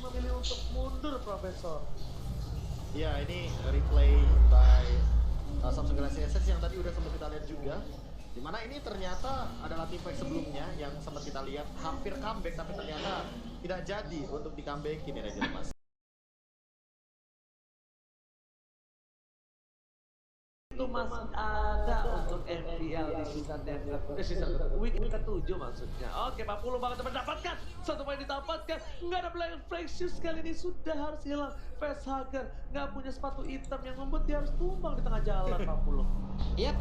memilih untuk mundur, Profesor. Ya, ini replay by Samsung Galaxy S6 yang tadi udah sempat kita lihat juga. Dimana ini ternyata adalah team fight sebelumnya yang sempat kita lihat hampir comeback tapi ternyata tidak jadi untuk di comebackin ya Ranger Mas. Itu masih ada untuk MPL di season week ke-7 maksudnya. Oke, 40 banget mendapatkan satu poin didapatkan. Nggak ada Black Flag Shoes kali ini sudah harus hilang. Facehugger nggak punya sepatu hitam yang membuat dia harus tumbang di tengah jalan 40. Yap,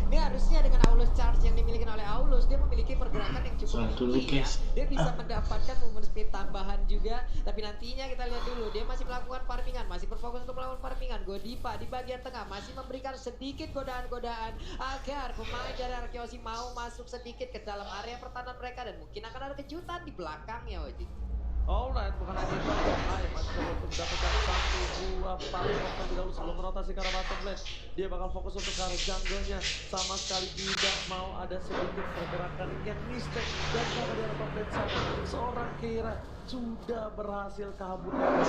ini harusnya dengan Aulus Charge yang dimiliki oleh Aulus, dia memiliki pergerakan yang cukup tinggi ya. Dia bisa mendapatkan movement speed tambahan juga, tapi nantinya kita lihat dulu, dia masih melakukan farmingan, masih berfokus untuk melakukan farmingan. Godiva di bagian tengah masih memberikan sedikit godaan-godaan agar pemain dari Arkeosi mau masuk sedikit ke dalam area pertahanan mereka dan mungkin akan ada kejutan di belakangnya, Oji. Alright, bukan hanya itu aja. Hai, masih coba untuk mendapatkan satu buah parkir terlebih dahulu sebelum merotasi ke arah bottom lane. Dia bakal fokus untuk ke arah jungle-nya. Sama sekali tidak mau ada sedikit pergerakan yang mistake. Dan karena di arah top lane sana, seorang Keira sudah berhasil kabur dari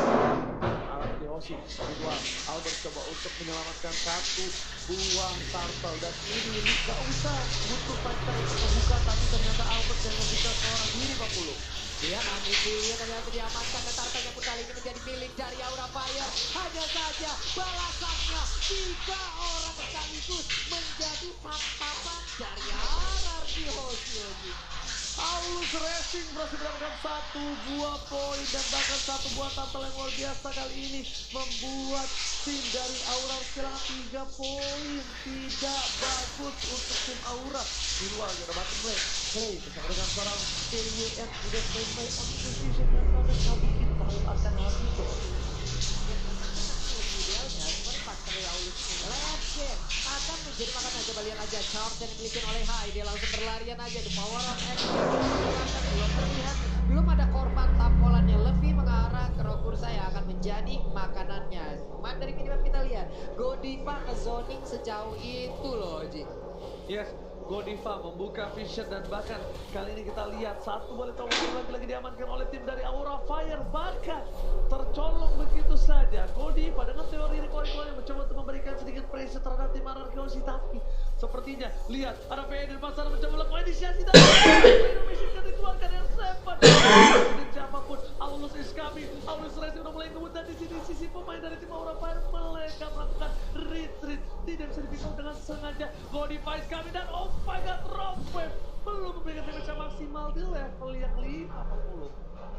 arah Yoshi. Kedua, Albert coba untuk menyelamatkan satu buah turtle. Dan ini gak usah butuh fighter untuk membuka, tapi ternyata Albert yang membuka seorang diri 40. Dia ambil dia ternyata diamankan dan tartanya pun kali ini menjadi milik dari Aura Fire. Hanya saja balasannya 3 orang sekaligus menjadi santapan dari RRQ Hoshi. Aulus Racing berhasil mendapatkan satu buah poin dan bahkan satu buah turtle yang luar biasa kali ini membuat tim dari Aura kehilangan 3 poin. Tidak bagus untuk tim Aura. Di luar ada bottom lane. Clay bersama dengan seorang KWN udah baik-baik on position dan bahkan kabur kita akan habis. Idealnya sebenarnya faktor Aulus ini last game akan menjadi makan aja, lihat aja charge yang dimiliki oleh Hai, dia langsung berlarian aja the power of energy belum terlihat, belum ada korban tampolannya lebih mengarah ke Rokursa yang akan menjadi makanannya. Cuman dari minimap kita lihat Godiva ke zoning sejauh itu loh Ji. Yes, Godiva membuka vision dan bahkan kali ini kita lihat satu bola tombol lagi diamankan oleh tim dari Aura Fire, bahkan tercolong begitu saja. Godiva dengan teori recoil yang mencoba untuk memberikan sedikit pressure terhadap tim Arkeosi, tapi sepertinya lihat ada PE di pasar mencoba melakukan inisiasi dan Indonesia kan dikeluarkan yang sempat. Siapapun Aulus is coming, Aulus Racing udah mulai ngebut dan di sisi pemain dari tim Aura Fire mereka melakukan retreat, tidak bisa dipikau dengan sengaja. Godiva is coming dan oh my god, Rob Web belum memberikan damage yang maksimal di level yang 50.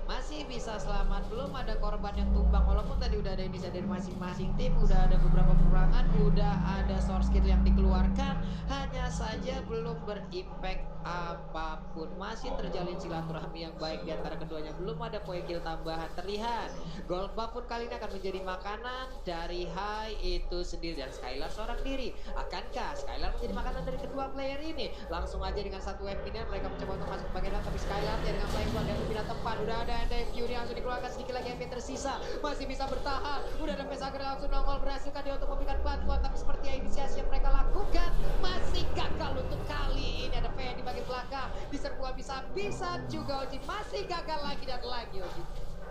Masih bisa selamat, belum ada korban yang tumbang walaupun tadi udah ada inisiatif dari masing-masing tim, udah ada beberapa peperangan, udah ada source skill yang dikeluarkan, hanya saja belum berimpact apapun. Masih terjalin silaturahmi yang baik di antara keduanya, belum ada poin kill tambahan terlihat. Gold buff pun kali ini akan menjadi makanan dari Hai itu sendiri dan Skylar seorang diri. Akankah Skylar menjadi makanan dari kedua player ini? Langsung aja dengan satu wave ini mereka mencoba untuk masuk ke bagian dalam, tapi Skylar ya dengan flying squad yang lebih tempat. Udah ada Fury langsung dikeluarkan, sedikit lagi MP tersisa, masih bisa bertahan. Udah ada Pesager langsung nongol, berhasilkan dia untuk memberikan bantuan, tapi seperti inisiasi yang mereka lakukan masih gagal untuk kali ini. Ada PN di bagian belakang, diserbu bisa-bisa juga Oji, masih gagal lagi dan lagi Oji.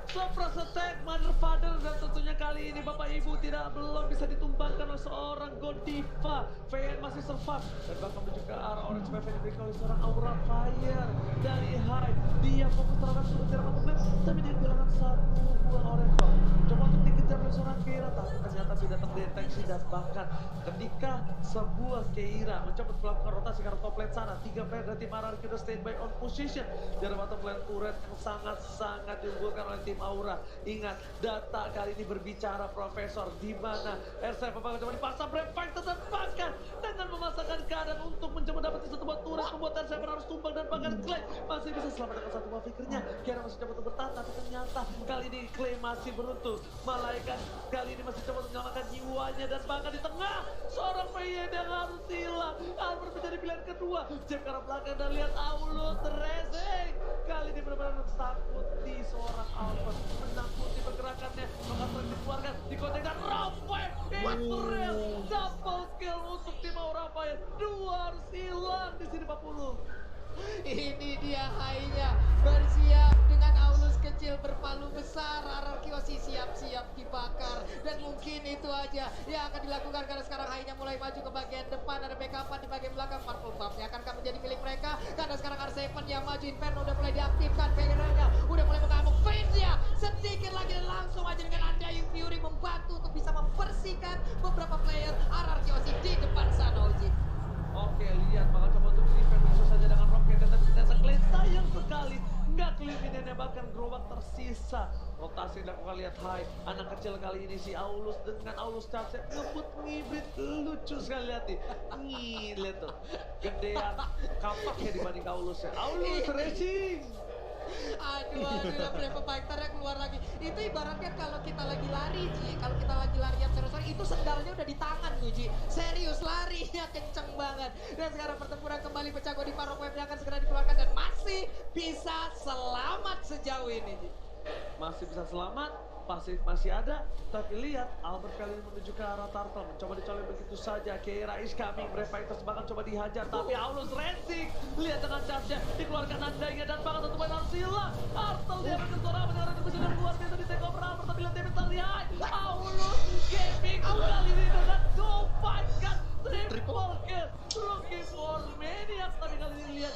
Surprise attack Mother Father dan tentunya kali ini Bapak Ibu belum bisa ditumbangkan oleh seorang Godiva. VN masih survive dan bahkan menuju ke arah Orange Wave yang diberikan oleh seorang Aura Fire dari High. Dia fokus terhadap sudut jarak untuk tapi dia kehilangan satu buah Orange Wave. Coba untuk dikejar oleh seorang Keira tapi ternyata tidak terdeteksi dan bahkan ketika sebuah Keira mencoba melakukan rotasi ke arah top lane sana, 3 player dari tim RRQ sudah standby on position dari bottom lane turret yang sangat-sangat diunggulkan oleh tim Aura. Ingat, data kali ini berbicara Profesor, di mana R7 bakal coba dipasang Brave Fighter dan bahkan dengan memasangkan keadaan untuk mencoba dapetin satu buah turret, membuat R7 harus tumbang dan bahkan Clay masih bisa selamat dengan satu buah fikirnya. Kira masih coba untuk bertahan, tapi ternyata kali ini Clay masih beruntung. Malaikat kali ini masih coba untuk menyelamatkan jiwanya dan bahkan di tengah seorang PYD yang harus hilang. Albert menjadi pilihan kedua. Jam ke arah belakang dan lihat Aulus Racing. Kali ini benar-benar takuti seorang Albert, menakuti pergerakannya, maka terus dikeluarkan, dikontek dan Rafael itu real double kill untuk tim Aura Fire. 2 harus hilang di sini 40. Ini dia Hai-nya bersiap dengan Aulus kecil berpalu besar. Keosi siap-siap dibakar. Dan mungkin itu aja yang akan dilakukan karena sekarang Hai-nya mulai maju ke bagian depan. Ada backupan di bagian belakang. Purple Buff-nya akankah menjadi milik mereka? Karena sekarang R7 yang maju, Inferno udah mulai diaktifkan. Pengennya udah mulai mengamuk. Fade-nya sedikit lagi dan langsung aja dengan Undying Fury membantu untuk bisa membersihkan beberapa player RRQ di depan sana, Oji. Oke, lihat bakal coba untuk defend musuh saja dengan roket, tapi ternyata Clay sayang sekali nggak keliminannya, bahkan gerobak tersisa. Rotasi dilakukan, lihat Hai, anak kecil kali ini si Aulus dengan Aulus charge ngebut ngibrit, lucu sekali lihat nih. Lihat tuh, gedean kapaknya dibanding Aulusnya. Aulus racing. Aduh, berapa fighternya keluar lagi. Itu ibaratnya kalau kita lagi lari, Ji. Kalau kita lagi lari yang serius, itu sendalnya udah di tangan tuh, Ji. Serius, larinya kenceng banget. Dan sekarang pertempuran kembali pecah. Godiva Rock Wave-nya akan segera dikeluarkan dan masih bisa selamat sejauh ini, Ji. Masih bisa selamat, pasif masih ada, tapi lihat Albert kali ini menuju ke arah Turtle, mencoba dicolek begitu saja. Keira is coming, Brave Fighters bahkan coba dihajar, tapi Aulus racing, lihat dengan charge-nya, dikeluarkan andainya dan bahkan satu poin Arsila. Turtle dia berkesuara mendengar itu dan luar biasa di take over Albert, tapi lihat damage terlihat. Aulus gaming kali ini dengan go fight kan, triple kill, looking for maniac, tapi kali ini lihat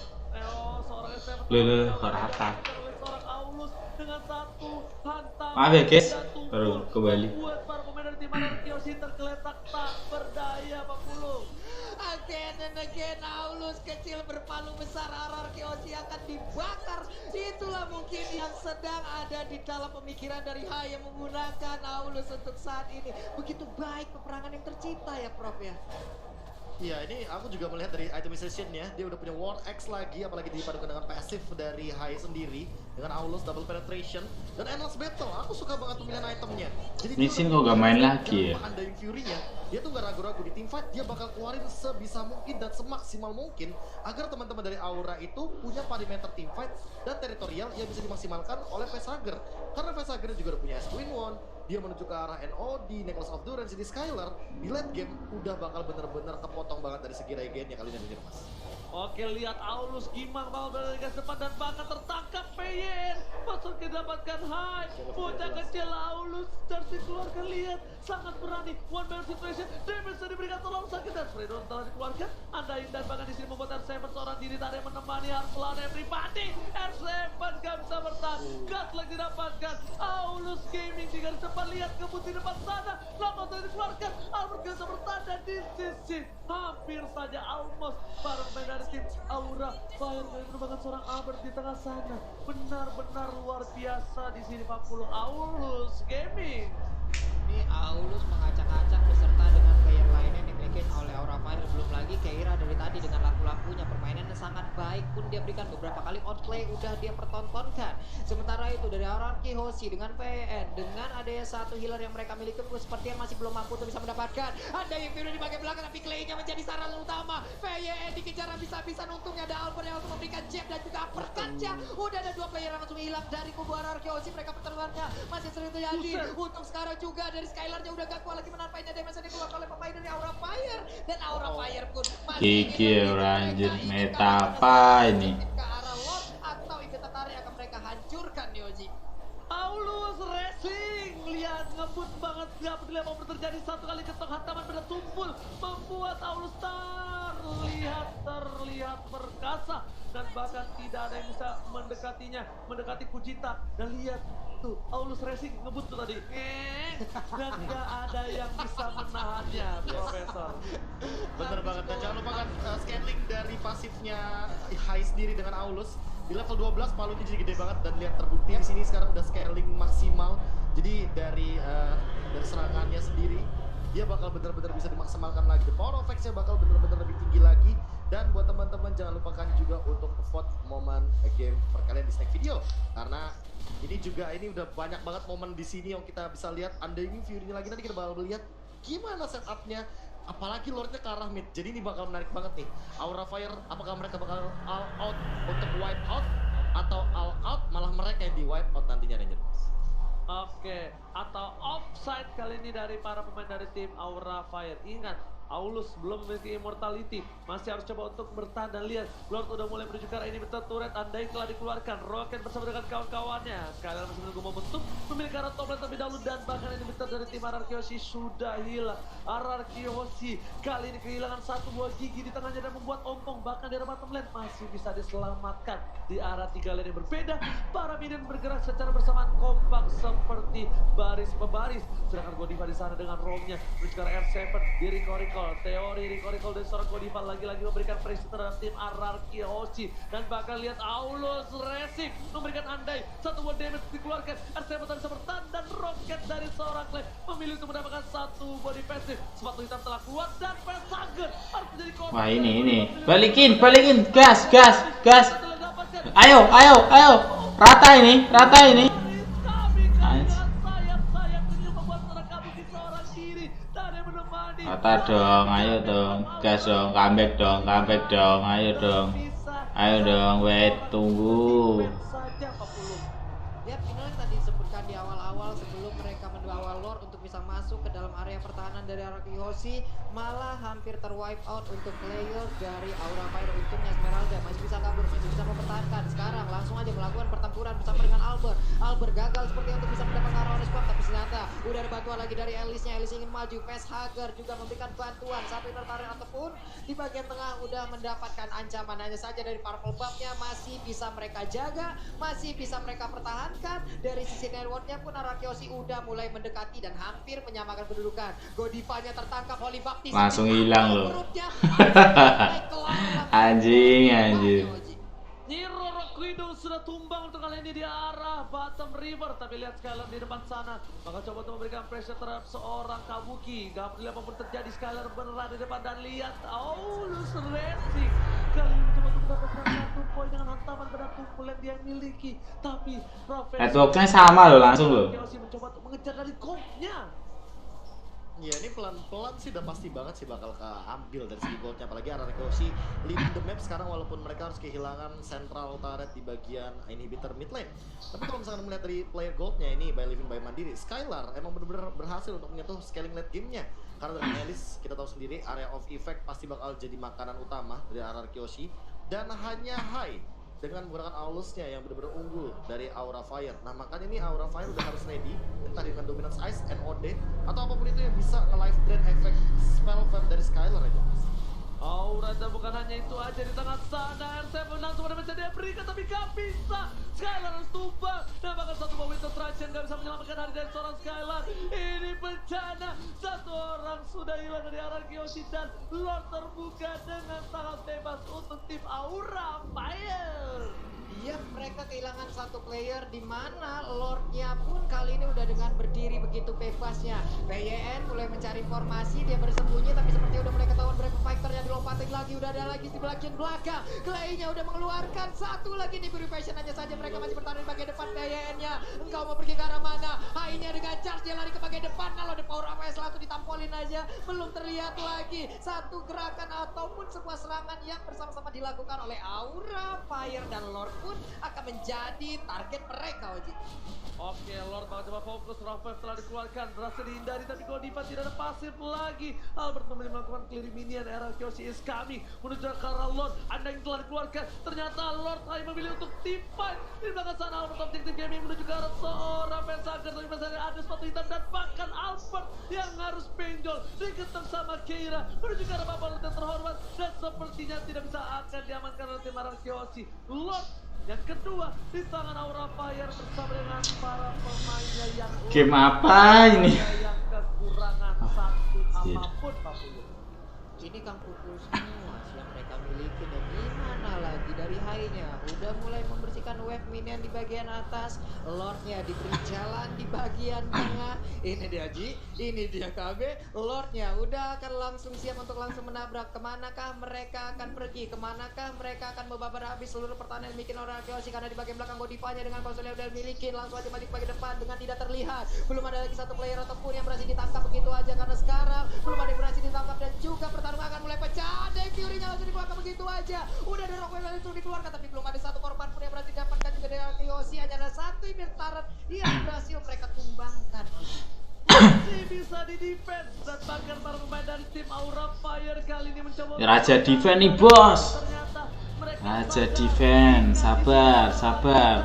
seorang SM rata. seorang Aulus dengan satu hantam. Maaf ya guys, baru kembali. Buat para pemain dari tim Anarkios tergeletak tak berdaya, Pak Pulung. Again and again, Aulus kecil berpalu besar, RRQ akan dibakar. Itulah mungkin yang sedang ada di dalam pemikiran dari Hai yang menggunakan Aulus untuk saat ini. Begitu baik peperangan yang tercipta ya, Prof ya. Iya, ini aku juga melihat dari itemization-nya, dia udah punya War X lagi, apalagi dipadukan dengan pasif dari Hai sendiri, dengan Aulus double penetration, dan endless battle. Aku suka banget pemilihan itemnya. Jadi Nisin kok gak main lagi ya? Undying Fury-nya, dia tuh gak ragu-ragu di team fight, dia bakal keluarin sebisa mungkin dan semaksimal mungkin agar teman-teman dari Aura itu punya parameter team fight dan teritorial yang bisa dimaksimalkan oleh Facehugger. Karena Facehugger juga udah punya S-Twin One, dia menuju ke arah NOD, Necklace of Durance, di Skylar, di late game udah bakal bener-bener kepotong banget dari segi regen-nya kali ini, Mas. Oke, lihat Aulus gimana bakal berada di depan dan bahkan tertangkap PYN. Masuk didapatkan Hai, bocah kecil Aulus dan dikeluarkan, lihat sangat berani. One man situation, damage diberikan terlalu sakit dan Freedom telah dikeluarkan. Undying dan bahkan di sini membuat R7 seorang diri tadi menemani Arslan everybody. R7 gak bisa bertahan, gas lagi didapatkan. Aulus Gaming di garis depan, lihat kebut di depan sana. Lama tadi dikeluarkan, Albert gak bisa bertahan dan di sisi hampir saja almost para pemain dari tim Aura Fire merupakan seorang Albert di tengah sana. Benar-benar luar biasa di sini Pak Pulung. Aulus Gaming. Ini Aulus mengacak-acak beserta dengan player lainnya yang dimiliki oleh Aura Fire. Belum lagi Keira dari tadi dengan lampu-lampunya, permainannya sangat baik pun dia berikan beberapa kali outplay udah dia pertontonkan. Sementara itu dari RRQ Hoshi dengan PN, dengan ada satu healer yang mereka miliki seperti yang masih belum mampu untuk bisa mendapatkan. Ada yang biru di bagian belakang tapi Clay-nya menjadi sasaran utama. PN dikejar bisa-bisa, untungnya ada Albert yang langsung memberikan jab dan juga uppercut-nya. Udah ada dua player yang langsung hilang dari kubu RRQ Hoshi. Mereka pertarungannya masih sering terjadi. Untuk sekarang juga dari Skylar-nya udah gak kuat lagi menarpainya, damage yang dikeluarkan oleh pemain dari Aura Fire. Dan Aura Fire pun masih Kiki lanjut meta apa ini? ke arah Lord atau ikut tarik akan mereka hancurkan Yoji. Aulus racing, lihat ngebut banget, gak peduli apa yang terjadi, satu kali ketok hantaman pada tumpul membuat Aulus terlihat perkasa dan bahkan tidak ada yang bisa mendekati Kujita. Dan lihat tuh Aulus racing ngebut tuh tadi, dan gak ada yang bisa menahannya, Profesor. Bener banget, dan jangan lupakan scaling dari pasifnya Hai sendiri dengan Aulus. Di level 12 palunya jadi gede banget dan lihat terbukti di sini sekarang udah scaling maksimal. Jadi dari serangannya sendiri dia bakal bener-bener bisa dimaksimalkan lagi. The power of X-nya bakal bener-bener lebih tinggi lagi. Dan buat teman-teman jangan lupakan juga untuk vote momen game perkalian di snack video, karena ini udah banyak banget momen di sini yang kita bisa lihat. Undying Fury-nya lagi, nanti kita bakal lihat gimana setupnya. Apalagi Lordnya ke arah mid, jadi ini bakal menarik banget nih. Aura Fire, apakah mereka bakal all out untuk wipe out, atau all out malah mereka yang di wipe out nantinya, Ranger? Oke, atau offside kali ini dari para pemain dari tim Aura Fire. Ingat, Aulus belum memiliki immortality, masih harus coba untuk bertahan dan lihat Lord udah mulai menuju ke arah ini betul turret Undying telah dikeluarkan. Rocket bersama dengan kawan-kawannya Skylar masih menunggu momentum memiliki arah top lane terlebih dahulu dan bahkan ini betul dari tim RRQ Hoshi sudah hilang. RRQ Hoshi kali ini kehilangan satu buah gigi di tengahnya dan membuat ompong bahkan di arah bottom lane masih bisa diselamatkan di arah 3 lane yang berbeda. Para minion bergerak secara bersamaan kompak seperti baris berbaris, sedangkan Godiva di sana dengan roamnya menuju ke arah R7 di Rico. Teori Rico dari seorang Godiva lagi-lagi memberikan pressure terhadap tim RRQ Hoshi dan bahkan lihat Aulus Racing memberikan andai satu buah damage dikeluarkan. R7 bisa bertahan dan roket dari seorang Clay memilih untuk mendapatkan satu body passive. Sepatu hitam telah keluar dan Pesager harus menjadi korban. Wah ini balikin gas. Ayo, rata ini. Rata dong, ayo dong, gas dong, comeback dong, ayo dong, wait, tunggu. Lihat ini yang tadi disebutkan di awal-awal sebelum mereka membawa Lord untuk bisa masuk ke dalam area pertahanan dari RRQ Hoshi, malah hampir terwipe out untuk player dari Aura Fire. Untungnya Esmeralda masih bisa kabur, masih bisa mempertahankan. Sekarang langsung aja melakukan pertempuran bersama dengan Albert gagal seperti untuk bisa mendapatkan arrow spot, tapi ternyata udah ada bantuan lagi dari Elisnya. Elis ingin maju, Pesager juga memberikan bantuan. Satu inner turret ataupun di bagian tengah udah mendapatkan ancaman. Hanya saja dari purple buff-nya masih bisa mereka jaga, masih bisa mereka pertahankan. Dari sisi network-nya pun RRQ Hoshi udah mulai mendekati dan hampir menyamakan kedudukan. Godivanya tertangkap, Holy Baptist Langsung hilang loh. Anjing. Niro Rockwidow sudah tumbang untuk kali ini di arah bottom river, tapi lihat Skylar di depan sana maka coba untuk memberikan pressure terhadap seorang Kabuki. Gak peduli apapun terjadi, Skylar berada di depan dan lihat Aulus Racing kali ini coba untuk mendapatkan satu poin dengan hantaman pada tumpul yang dia miliki, tapi networknya sama loh, langsung loh. Yoshi mencoba untuk mengejar dari kopnya. Ya ini pelan-pelan sih udah pasti banget sih bakal keambil dari segi goldnya, apalagi RRQ Hoshi leading the map sekarang walaupun mereka harus kehilangan central turret di bagian inhibitor mid lane. Tapi kalau misalkan melihat dari player goldnya ini by Living by Mandiri, Skylar emang benar-benar berhasil untuk menyentuh scaling late gamenya. Karena dengan Elis kita tahu sendiri area of effect pasti bakal jadi makanan utama dari RRQ Hoshi dan hanya high dengan menggunakan Aulusnya yang benar-benar unggul dari Aura Fire. Nah makanya ini Aura Fire udah harus ready entah dengan Dominance Ice, NOD atau apapun itu yang bisa nge-life drain efek spell farm dari Skylar aja mas. Aura dan bukan hanya itu aja di tengah sana, R7 langsung ada menjadi berikan tapi gak bisa. Skylar harus tumbang dan bahkan satu bawah Winter Trajan gak bisa menyelamatkan hari dari seorang Skylar. Ini bencana, satu orang sudah hilang dari RRQ Hoshi dan Lord terbuka dengan sangat bebas untuk tim Aura Fire. Iya, mereka kehilangan satu player di mana Lordnya pun kali ini udah dengan berdiri begitu bebasnya. PYN mulai mencari formasi, dia bersembunyi tapi seperti udah mulai ketahuan berapa fighter yang dilompatin lagi. Udah ada lagi di bagian belakang, Clay-nya udah mengeluarkan satu lagi di Purification. Hanya saja mereka masih bertahan di bagian depan. PYN-nya engkau mau pergi ke arah mana? Hai-nya dengan charge, dia lari ke bagian depan. Kalau ada power APS langsung ditampolin aja, belum terlihat lagi satu gerakan ataupun sebuah serangan yang bersama-sama dilakukan oleh Aura Fire dan Lord pun akan menjadi target mereka, Oji. Oke, Lord bakal coba fokus. Rafael telah dikeluarkan, berhasil dihindari tapi Godiva tidak ada pasif lagi. Albert memilih melakukan clearing minion. RRQ Hoshi is coming menuju ke arah Lord. Anda yang telah dikeluarkan, ternyata Lord hanya memilih untuk team fight. Di belakang sana Albert Objective Gaming menuju ke arah seorang Pesager, tapi Pesager ada sepatu hitam dan bahkan Albert yang harus penjol diketem sama Keira menuju ke arah Bapak yang terhormat dan sepertinya tidak bisa akan diamankan oleh tim RRQ Hoshi. Lord yang kedua di tangan Aura Fire bersama dengan para pemainnya yang Game apa ini? yang kekurangan satu apapun Pak Pulu. Ini Kang pukul semua yang mereka miliki dan gimana lagi dari high-nya udah mulai membersihkan wave minion di bagian atas. Lordnya diberi jalan di bagian tengah. Ini dia Ji, ini dia KB. Lordnya udah akan langsung siap untuk langsung menabrak. Kemanakah mereka akan pergi? Kemanakah mereka akan membabar habis seluruh pertahanan yang bikin orang Hoshi? Karena di bagian belakang Godivanya dengan konsol yang udah milikin langsung aja maju ke bagian depan dengan tidak terlihat. Belum ada lagi satu player ataupun yang berhasil ditangkap begitu aja karena sekarang belum ada yang berhasil ditangkap dan juga pertarungan akan mulai pecah. Dave Fury-nya langsung dikeluarkan begitu aja. Udah ada Rockwell yang langsung dikeluarkan tapi belum ada satu korban pun yang berhasil didapatkan juga dari RRQ Hoshi. Hanya ada satu imir turret yang berhasil mereka tumbangkan. bisa di defense dan bahkan para pemain dari tim Aura Fire kali ini mencoba Raja defense nih bos. ternyata mereka Raja sadar defense, jika sabar.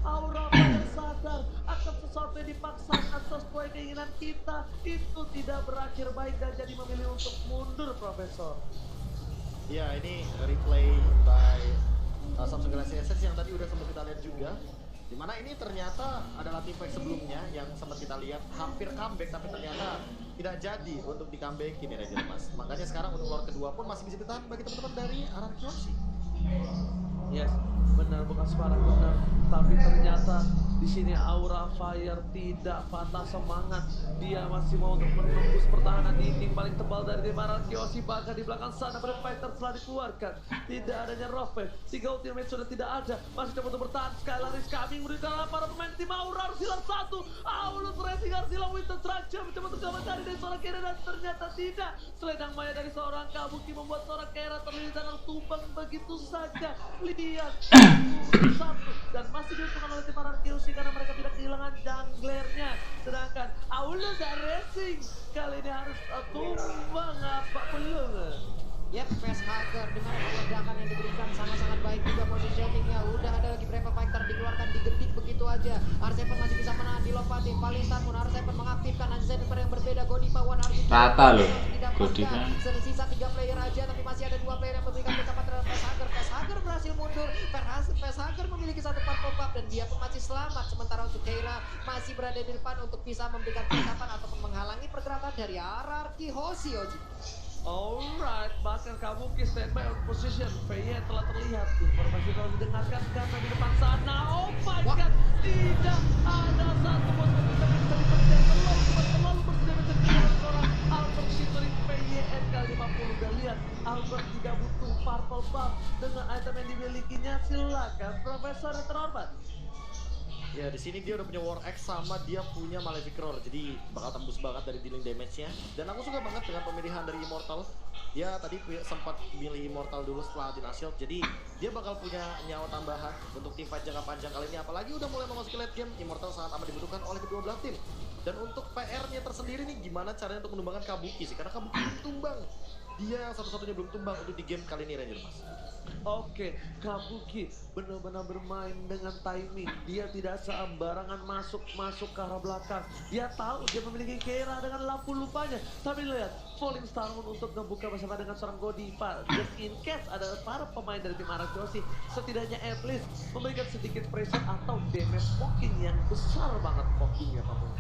Aura Fire sadar akan sesuatu yang dipaksakan sesuai keinginan kita itu tidak berakhir baik dan jadi memilih untuk mundur, Profesor. Ya, ini replay by Samsung Galaxy S6 yang tadi udah sempat kita lihat juga. Dimana ini ternyata adalah team fight sebelumnya yang sempat kita lihat hampir comeback tapi ternyata tidak jadi untuk di comebackin ya Ranger Mas. Makanya sekarang untuk lore kedua pun masih bisa ditahan bagi teman-teman dari Araki Hoshi. Yes, benar, bukan sembarang benar. Tapi ternyata di sini Aura Fire tidak patah semangat. Dia masih mau untuk menembus pertahanan dinding paling tebal dari tim Araki Hoshi. Bahkan di belakang sana Brave Fighter telah dikeluarkan. Tidak adanya Rockman, 3 ultimate sudah tidak ada. Masih coba untuk bertahan. Skylar is coming, berikan para pemain tim Aura. Harus hilang satu. Aulus Racing harus hilang Winter Structure. Mencoba untuk coba cari dari seorang Kera dan ternyata tidak. Selendang maya dari seorang Kabuki membuat seorang Kera terlilit dan harus tumbang begitu saja. Lihat satu dan masih diuntungkan oleh tim Araki Hoshi karena mereka tidak kehilangan junglernya. Sedangkan Aulus dan Racing kali ini harus tumbang apa belum? Yep, Facehugger dengan ledakan yang diberikan sangat-sangat baik juga positioningnya. Udah ada lagi Brave Fighter dikeluarkan digedik begitu aja. R7 masih bisa menahan di Lovati. Palistar pun R7 mengaktifkan Anjay yang berbeda. Godiva One harus Rata loh, Godiva. Tersisa 3 player aja tapi masih ada 2 player yang memberikan backup terhadap Facehugger. Facehugger berhasil mundur. Facehugger memiliki satu part pop up dan dia pun masih selamat. Sementara untuk Keira masih berada di depan untuk bisa memberikan backupan ataupun menghalangi pergerakan dari Araki Hoshi. Alright, bahkan Kabuki standby on position. VY telah terlihat. Informasi telah didengarkan karena di depan sana. Oh my god, tidak ada satu bos yang bisa dipercaya. Terlalu bersedia menjadi seorang Albert Shittery VYN kali 50. Dan lihat, Albert tidak butuh purple buff dengan item yang dimilikinya. Silakan, Profesor yang terhormat. Ya, di sini dia udah punya War X sama dia punya Malefic Roar, jadi bakal tembus banget dari dealing damage-nya. Dan aku suka banget dengan pemilihan dari Immortal. Dia tadi sempat milih Immortal dulu setelah Dina Shield, jadi dia bakal punya nyawa tambahan untuk tim fight jangka panjang kali ini. Apalagi udah mulai memasuki late game, Immortal sangat amat dibutuhkan oleh kedua belah tim. Dan untuk PR-nya tersendiri nih, gimana caranya untuk menumbangkan Kabuki sih? Karena Kabuki belum tumbang. Dia satu-satunya belum tumbang untuk di game kali ini, Ranger Mas. Oke, Kabuki benar-benar bermain dengan timing. Dia tidak sembarangan masuk ke arah belakang. Dia tahu dia memiliki Keira dengan lampu lupanya. Tapi lihat, Falling Star Moon untuk membuka bersama dengan seorang Godiva. Just in case ada para pemain dari tim Araki Hoshi, setidaknya at least memberikan sedikit pressure atau damage poking yang besar banget pokingnya, Pak.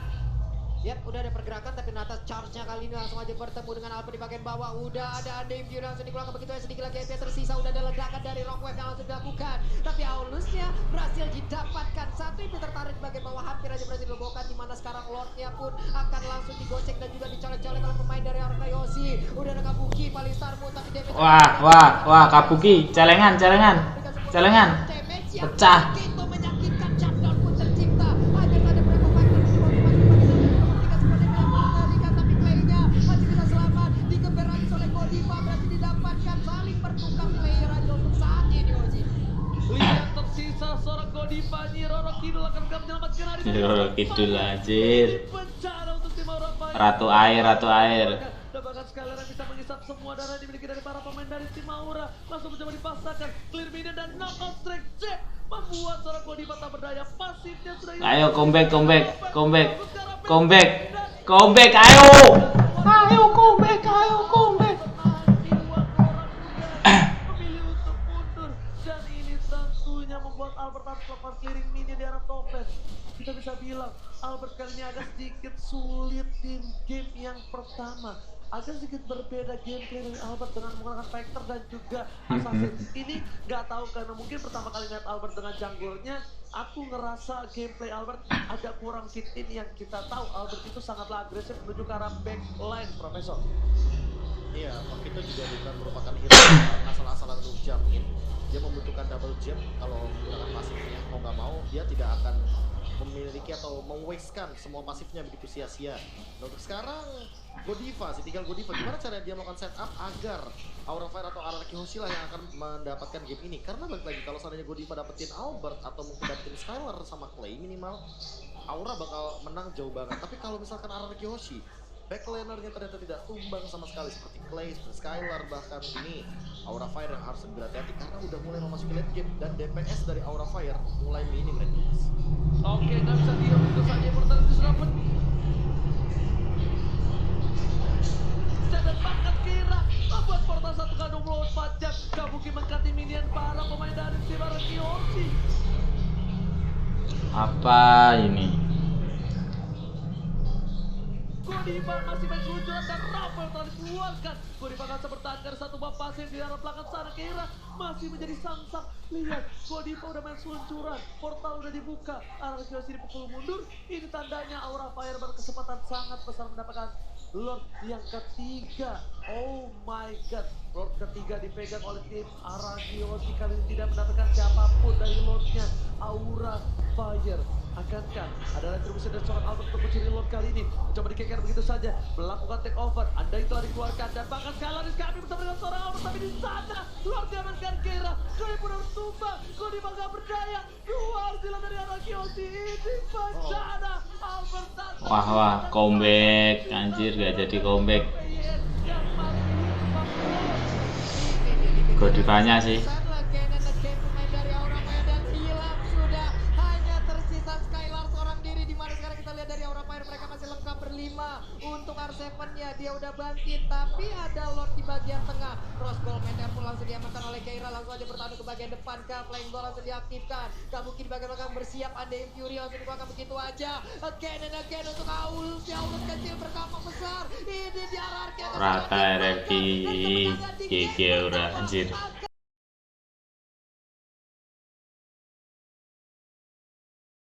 Yap, udah ada pergerakan tapi Natas charge-nya kali ini langsung aja bertemu dengan Alpha di bagian bawah. Udah ada Undame View langsung dikeluarkan begitu ya, sedikit lagi MP tersisa. Udah ada ledakan dari Rockwave yang langsung dilakukan. Tapi Aulusnya berhasil didapatkan. Satu MP tertarik di bagian bawah, hampir aja berhasil dirobohkan. Dimana sekarang Lordnya pun akan langsung digocek dan juga dicolek-colek oleh pemain dari Araki Hoshi. Udah ada Kabuki, Palistar pun tapi damage. Wah, Kabuki, celengan. Pecah. Itu menyakitkan shutdown pun tercipta. Hanya ada berapa fighter di bawah tapi playnya masih bisa selamat. Digeber habis oleh Godiva, berarti didapatkan saling bertukar player aja untuk saat ini Oji. Lihat tersisa seorang Godiva, Roro Kidul akan menyelamatkan hari ini. Roro Kidul anjir. Dipenjara untuk tim Aura Fire. Ratu air. Dan bahkan Skylar yang bisa mengisap semua darah yang dimiliki dari para pemain dari tim Aura. Langsung mencoba dipaksakan. Clear minion dan knockout strike check. Membuat seorang Godiva tak berdaya. Pasifnya sudah hilang. Ayo comeback. Ayo comeback. Memilih untuk mundur. Dan ini tentunya membuat Albert harus melakukan clearing minion di arah topet. Kita bisa bilang Albert kali ini agak sedikit sulit di game yang pertama. Agak sedikit berbeda gameplay dari Albert dengan menggunakan Factor dan juga Assassin. Ini nggak tahu karena mungkin pertama kali lihat Albert dengan jungle-nya, aku ngerasa gameplay Albert agak kurang fit in. Yang kita tahu Albert itu sangatlah agresif menuju ke arah backline, Profesor. Iya, itu juga bukan merupakan hero asal-asalan untuk jump in. Dia membutuhkan double jump kalau menggunakan pasifnya. Mau nggak mau, dia tidak akan memiliki atau meng-waste-kan semua pasifnya begitu sia-sia. Nah, untuk sekarang Godiva sih, tinggal Godiva. Gimana cara dia melakukan setup agar Aura Fire atau Araki Hoshi lah yang akan mendapatkan game ini? Karena balik lagi, kalau seandainya Godiva dapetin Albert atau mungkin dapetin Skylar sama Clay minimal, Aura bakal menang jauh banget. Tapi kalau misalkan RRQ Hoshi, backlanernya ternyata tidak tumbang sama sekali seperti Clay, seperti Skylar, bahkan ini Aura Fire yang harus lebih hati-hati karena udah mulai memasuki late game dan DPS dari Aura Fire mulai minim Red Bull. Oke, nggak bisa diam itu saja Immortality sudah dan bakat kira membuat portal 1x24 jam gak mungkin mengganti minion para pemain dari tim RRQ Hoshi. Apa ini? Godiva masih main seluncuran dan Rafael telah dikeluarkan. Godiva akan bertahan satu bab pasir di arah belakang sana. Kira masih menjadi sang-sang. Lihat, Godiva udah main seluncuran. Portal udah dibuka. RRQ Hoshi dipukul mundur. Ini tandanya Aura Fire berkesempatan sangat besar mendapatkan Lord yang ketiga. Oh my god, Lord ketiga dipegang oleh tim RRQ Hoshi kali ini tidak mendapatkan siapapun dari Lordnya Aura Fire. Akankah ada retribusi dari seorang Albert untuk mencuri Lord kali ini? Mencoba dikeker begitu saja, melakukan take over. Anda itu telah dikeluarkan dan bahkan Skylar kami bersama dengan seorang Albert, tapi di sana Lord diamankan Kera. Kali pun harus tumbang, Godiva gak berdaya. Keluar sila dari RRQ Hoshi ini bencana. Albert Santa. Wah, comeback. Anjir, gak jadi comeback. Godivanya sih. Pemain dari Aura Fire dan hilang sudah. Hanya tersisa Skylar seorang diri. Dimana sekarang kita lihat dari Aura Fire mereka masih lengkap berlima. Untuk R7-nya dia udah bangkit, tapi ada Lord di bagian tengah. Cross Ball Mender pun langsung diamankan oleh Keira, langsung aja bertahan ke bagian depan. Flying Ball langsung diaktifkan. Gak mungkin di bagian belakang bersiap. Undying Fury langsung dikeluarkan begitu aja. Again and again untuk Aulus. Aulus kecil berkampak besar. Ini di RRQ. Rata RRQ GG udah anjir.